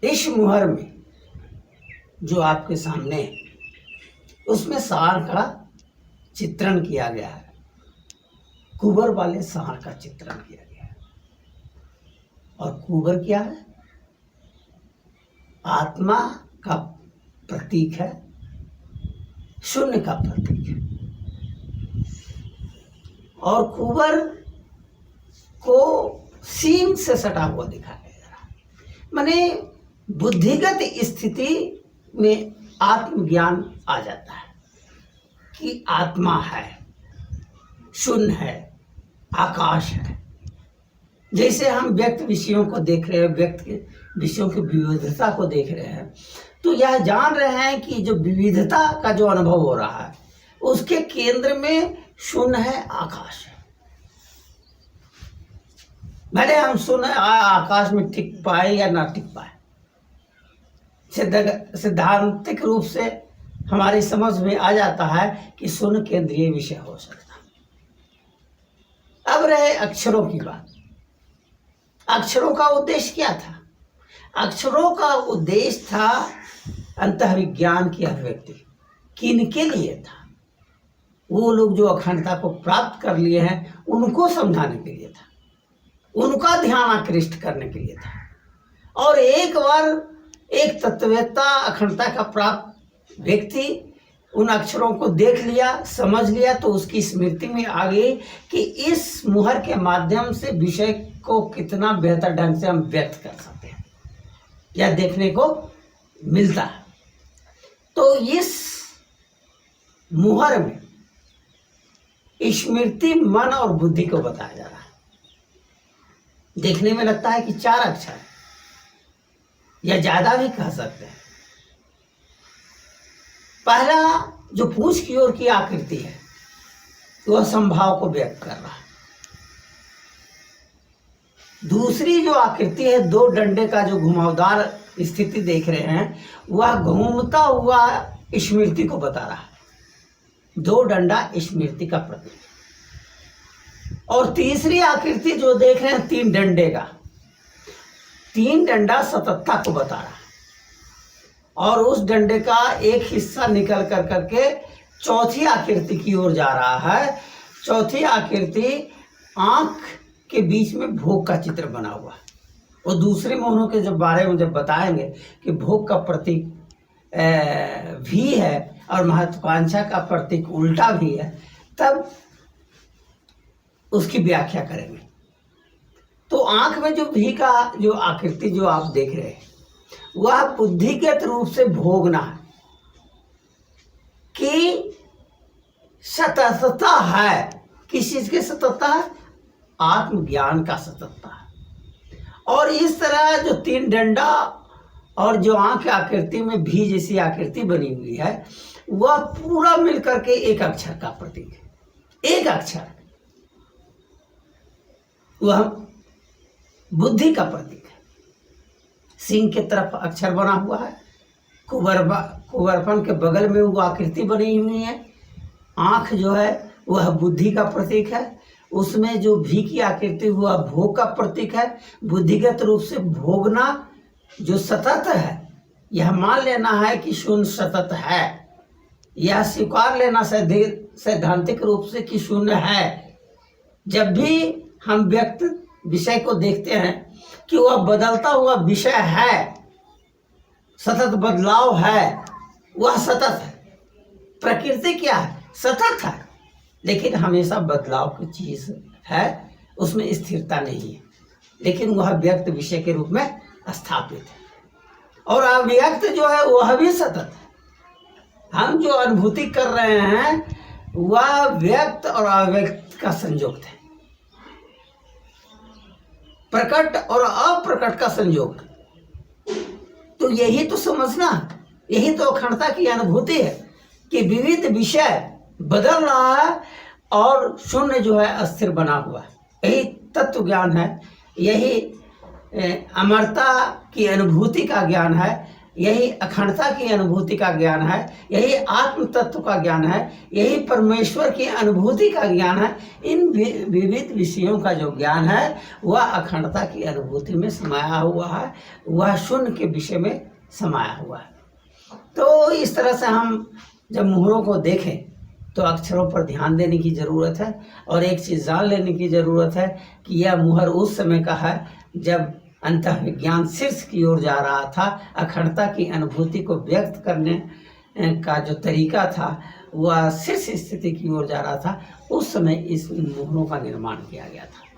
इस मुहर में जो आपके सामने है उसमें सांड का चित्रण किया गया है, कुबर वाले सांड का चित्रण किया गया है। और कुबर क्या है? आत्मा का प्रतीक है, शून्य का प्रतीक है। और कुबर को सीन से सटा हुआ दिखाया जा रहा है। माने बुद्धिगत स्थिति में आत्मज्ञान आ जाता है कि आत्मा है, शून्य है, आकाश है। जैसे हम व्यक्त विषयों को देख रहे हैं, व्यक्त के विषयों की विविधता को देख रहे हैं, तो यह जान रहे हैं कि जो विविधता का जो अनुभव हो रहा है उसके केंद्र में शून्य है, आकाश है। भले हम शून्य आकाश में टिक पाए या ना टिक पाए, सिद्धांतिक रूप से हमारी समझ में आ जाता है कि शून्य केंद्रीय विषय हो सकता है। अब रहे अक्षरों की बात। अक्षरों का उद्देश्य क्या था? अक्षरों का उद्देश्य था अंतःविज्ञान की अभिव्यक्ति। किनके लिए था? वो लोग जो अखंडता को प्राप्त कर लिए हैं उनको समझाने के लिए था, उनका ध्यान आकृष्ट करने के लिए था। और एक बार एक तत्ववेत्ता, अखंडता का प्राप्त व्यक्ति उन अक्षरों को देख लिया, समझ लिया, तो उसकी स्मृति में आ गई कि इस मुहर के माध्यम से विषय को कितना बेहतर ढंग से हम व्यक्त कर सकते हैं या देखने को मिलता है। तो इस मुहर में स्मृति, मन और बुद्धि को बताया जा रहा है। देखने में लगता है कि 4 अक्षर या ज्यादा भी कह सकते हैं। पहला जो पूंछ की ओर की आकृति है वह संभाव को व्यक्त कर रहा है। दूसरी जो आकृति है, 2 डंडे का जो घुमावदार स्थिति देख रहे हैं, वह घूमता हुआ स्मृति को बता रहा है। 2 डंडा स्मृति का प्रतीक। और तीसरी आकृति जो देख रहे हैं 3 डंडे का, 3 डंडा सततता को बता रहा है। और उस डंडे का एक हिस्सा निकल कर करके चौथी आकृति की ओर जा रहा है। चौथी आकृति आंख के बीच में भोग का चित्र बना हुआ है। और दूसरे मोहनों के जब बारे में जब बताएंगे कि भोग का प्रतीक भी है और महत्वाकांक्षा का प्रतीक उल्टा भी है, तब उसकी व्याख्या करेंगे। तो आंख में जो भी का जो आकृति जो आप देख रहे हैं वह बुद्धिगत रूप से भोगना है कि सततता है। किस चीज की सततता है? आत्मज्ञान का सततता है। और इस तरह जो 3 डंडा और जो आंख आकृति में भी जैसी आकृति बनी हुई है वह पूरा मिलकर के एक अक्षर का प्रतीक है। एक अक्षर वह बुद्धि का प्रतीक है। सिंह के तरफ अक्षर बना हुआ है, कुबरपन के बगल में वो आकृति बनी हुई है। आंख जो है वह बुद्धि का प्रतीक है। उसमें जो भी की आकृति वह भोग का प्रतीक है। बुद्धिगत रूप से भोगना जो सतत है, यह मान लेना है कि शून्य सतत है, यह स्वीकार लेना सैद्धांतिक रूप से कि शून्य है। जब भी हम व्यक्त विषय को देखते हैं कि वह बदलता हुआ विषय है, सतत बदलाव है, वह सतत है। प्रकृति क्या है? सतत है, लेकिन हमेशा बदलाव की चीज है, उसमें स्थिरता नहीं है, लेकिन वह व्यक्त विषय के रूप में स्थापित है। और अव्यक्त जो है वह भी सतत है। हम जो अनुभूति कर रहे हैं वह व्यक्त और अव्यक्त का संयोग है, प्रकट और अप्रकट का संयोग। तो यही तो समझना, यही तो अखंडता की अनुभूति है कि विविध विषय बदल रहा है और शून्य जो है अस्थिर बना हुआ है। यही तत्व ज्ञान है, यही अमरता की अनुभूति का ज्ञान है, यही अखंडता की अनुभूति का ज्ञान है, यही आत्म तत्व का ज्ञान है, यही परमेश्वर की अनुभूति का ज्ञान है। इन विविध विषयों का जो ज्ञान है वह अखंडता की अनुभूति में समाया हुआ है, वह शून्य के विषय में समाया हुआ है। तो इस तरह से हम जब मुहरों को देखें तो अक्षरों पर ध्यान देने की ज़रूरत है। और एक चीज़ जान लेने की ज़रूरत है कि यह मुहर उस समय का है जब अंतः विज्ञान शीर्ष की ओर जा रहा था, अखंडता की अनुभूति को व्यक्त करने का जो तरीका था वह शीर्ष स्थिति की ओर जा रहा था। उस समय इस मुहरों का निर्माण किया गया था।